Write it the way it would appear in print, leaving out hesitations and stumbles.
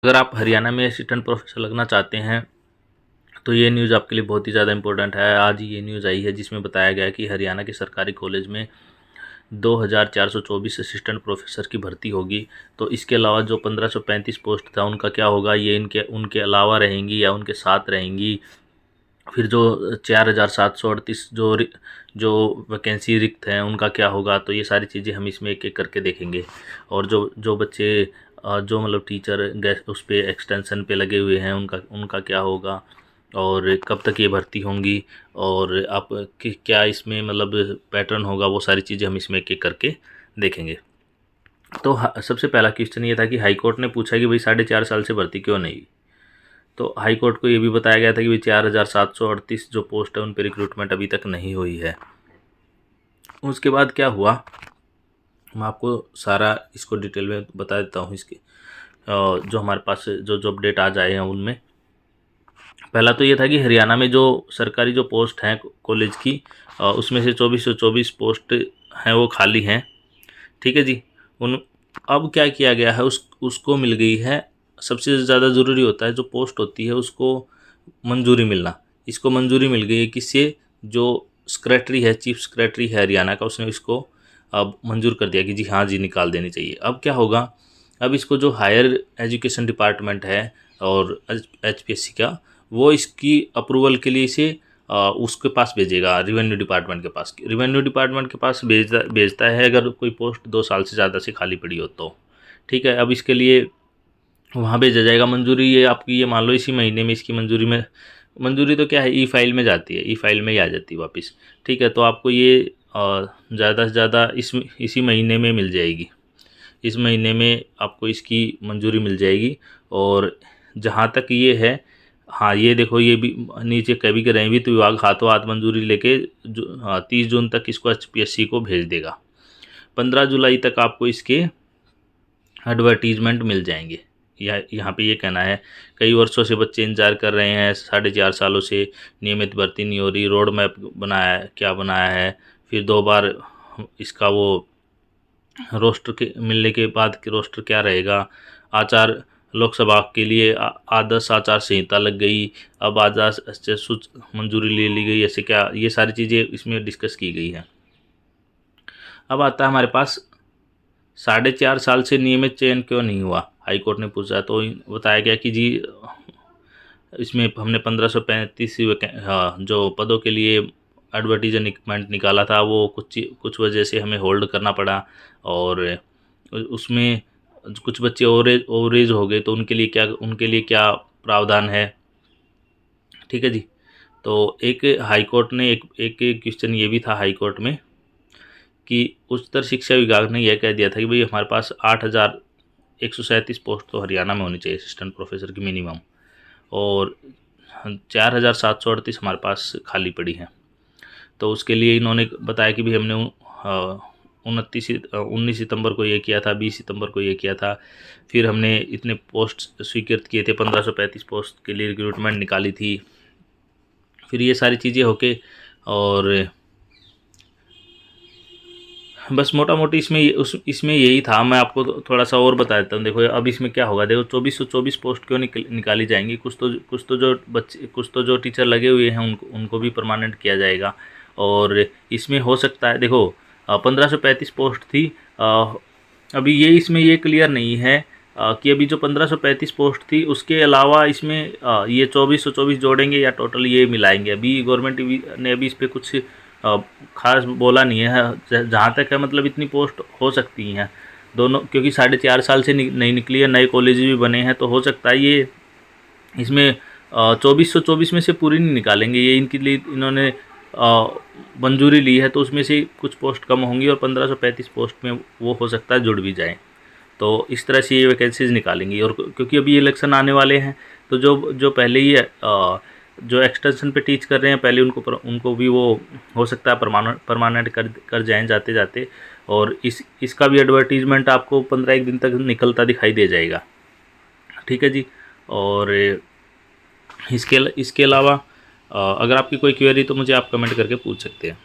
अगर आप हरियाणा में असिस्टेंट प्रोफेसर लगना चाहते हैं तो ये न्यूज़ आपके लिए बहुत ही ज़्यादा इंपॉर्टेंट है। आज ये न्यूज़ आई है जिसमें बताया गया है कि हरियाणा के सरकारी कॉलेज में 2424 असिस्टेंट प्रोफेसर की भर्ती होगी। तो इसके अलावा जो 1535 पोस्ट था उनका क्या होगा, ये इनके उनके अलावा रहेंगी या उनके साथ रहेंगी। फिर जो 4738 जो वैकेंसी रिक्त हैं उनका क्या होगा। तो ये सारी चीज़ें हम इसमें एक एक करके देखेंगे। और जो जो बच्चे जो मतलब टीचर उस पे एक्सटेंशन पे लगे हुए हैं उनका उनका क्या होगा और कब तक ये भर्ती होंगी और आप क्या इसमें मतलब पैटर्न होगा, वो सारी चीज़ें हम इसमें एक एक करके देखेंगे। तो सबसे पहला क्वेश्चन ये था कि हाई कोर्ट ने पूछा कि भाई 4.5 साल से भर्ती क्यों नहीं। तो हाई कोर्ट को ये भी बताया गया था कि भाई 4738 जो पोस्ट है उन पर रिक्रूटमेंट अभी तक नहीं हुई है। उसके बाद क्या हुआ, मैं आपको सारा इसको डिटेल में बता देता हूँ। इसके जो हमारे पास जो अपडेट आज आए हैं उनमें पहला तो ये था कि हरियाणा में जो सरकारी जो पोस्ट हैं कॉलेज की उसमें से 2424 पोस्ट हैं वो खाली हैं। ठीक है जी। उन अब क्या किया गया है, उसको मिल गई है। सबसे ज़्यादा ज़रूरी होता है जो पोस्ट होती है उसको मंजूरी मिलना। इसको मंजूरी मिल गई है किससे, जो सेक्रेटरी है, चीफ सेक्रेटरी है हरियाणा का, उसने इसको अब मंजूर कर दिया कि जी हाँ जी निकाल देनी चाहिए। अब क्या होगा, अब इसको जो हायर एजुकेशन डिपार्टमेंट है और HPSC का, वो इसकी अप्रूवल के लिए इसे उसके पास भेजेगा, रेवेन्यू डिपार्टमेंट के पास। रेवेन्यू डिपार्टमेंट के पास भेजता है अगर कोई पोस्ट 2 साल से ज़्यादा से खाली पड़ी हो तो। ठीक है। अब इसके लिए वहाँ भेजा जाएगा मंजूरी। ये आपकी ये मान लो इसी महीने में इसकी मंजूरी तो क्या है, E-फाइल में जाती है, E-फाइल में ही आ जाती है वापस। ठीक है। तो आपको ये ज़्यादा से ज़्यादा इसी महीने में मिल जाएगी। इस महीने में आपको इसकी मंजूरी मिल जाएगी। और जहाँ तक ये है, हाँ ये देखो, ये भी नीचे कभी के रहे भी तो विभाग हाथों हाथ मंजूरी लेके 30 जून तक इसको HPSC को भेज देगा। 15 जुलाई तक आपको इसके एडवर्टीजमेंट मिल जाएंगे। यहाँ पे ये कहना है, कई वर्षों से बच्चे इंतजार कर रहे हैं, 4.5 सालों से नियमित भर्ती नहीं हो रही, रोड मैप बनाया है, क्या बनाया है, फिर 2 बार इसका वो रोस्टर के मिलने के बाद कि रोस्टर क्या रहेगा, आचार लोकसभा के लिए आदर्श आचार संहिता लग गई, अब आदर्श मंजूरी ले ली गई, ऐसे क्या, ये सारी चीज़ें इसमें डिस्कस की गई है। अब आता है हमारे पास 4.5 साल से नियमित चयन क्यों नहीं हुआ, हाई कोर्ट ने पूछा। तो बताया गया कि जी इसमें हमने 1535 जो पदों के लिए एडवर्टीजमेंट निकाला था वो कुछ वजह से हमें होल्ड करना पड़ा। और उसमें कुछ बच्चे ओवरेज हो गए तो उनके लिए क्या प्रावधान है। ठीक है जी। तो एक हाई कोर्ट ने एक क्वेश्चन ये भी था हाई कोर्ट में कि उच्चतर शिक्षा विभाग ने यह कह दिया था कि भाई हमारे पास 8137 पोस्ट तो हरियाणा में होनी चाहिए असिस्टेंट प्रोफेसर की मिनिमम, और 4738 हमारे पास खाली पड़ी हैं। तो उसके लिए इन्होंने बताया कि भाई हमने 19 सितंबर को ये किया था, 20 सितंबर को ये किया था, फिर हमने इतने पोस्ट स्वीकृत किए थे, 1535 पोस्ट के लिए रिक्रूटमेंट निकाली थी। फिर ये सारी चीज़ें होके और बस मोटा मोटी इसमें यही था। मैं आपको थोड़ा सा और बता देता हूँ। देखो अब इसमें क्या होगा, देखो 2424 पोस्ट क्यों निकाली जाएंगी। कुछ तो जो टीचर लगे हुए हैं उनको भी परमानेंट किया जाएगा। और इसमें हो सकता है, देखो 1535 पोस्ट थी, अभी ये इसमें ये क्लियर नहीं है कि अभी जो 1535 पोस्ट थी उसके अलावा इसमें ये 2424 जोड़ेंगे या टोटल ये मिलाएंगे। अभी गवर्नमेंट ने अभी इस पर कुछ खास बोला नहीं है। जहाँ तक है मतलब इतनी पोस्ट हो सकती हैं दोनों, क्योंकि 4.5 साल से नहीं निकली है, नए कॉलेज भी बने हैं, तो हो सकता है ये इसमें 2424 में से पूरी नहीं निकालेंगे। ये इनके लिए इन्होंने मंजूरी ली है तो उसमें से कुछ पोस्ट कम होंगी और 1535 पोस्ट में वो हो सकता है जुड़ भी जाएँ। तो इस तरह से ये वैकेंसीज निकालेंगी। और क्योंकि अभी इलेक्शन आने वाले हैं तो जो पहले ही जो एक्सटेंशन पे टीच कर रहे हैं पहले उनको भी वो हो सकता है परमानेंट कर जाएँ जाते जाते। और इसका भी एडवर्टीजमेंट आपको 15 दिन तक निकलता दिखाई दे जाएगा। ठीक है जी। और इसके अलावा अगर आपकी कोई क्वेरी तो मुझे आप कमेंट करके पूछ सकते हैं।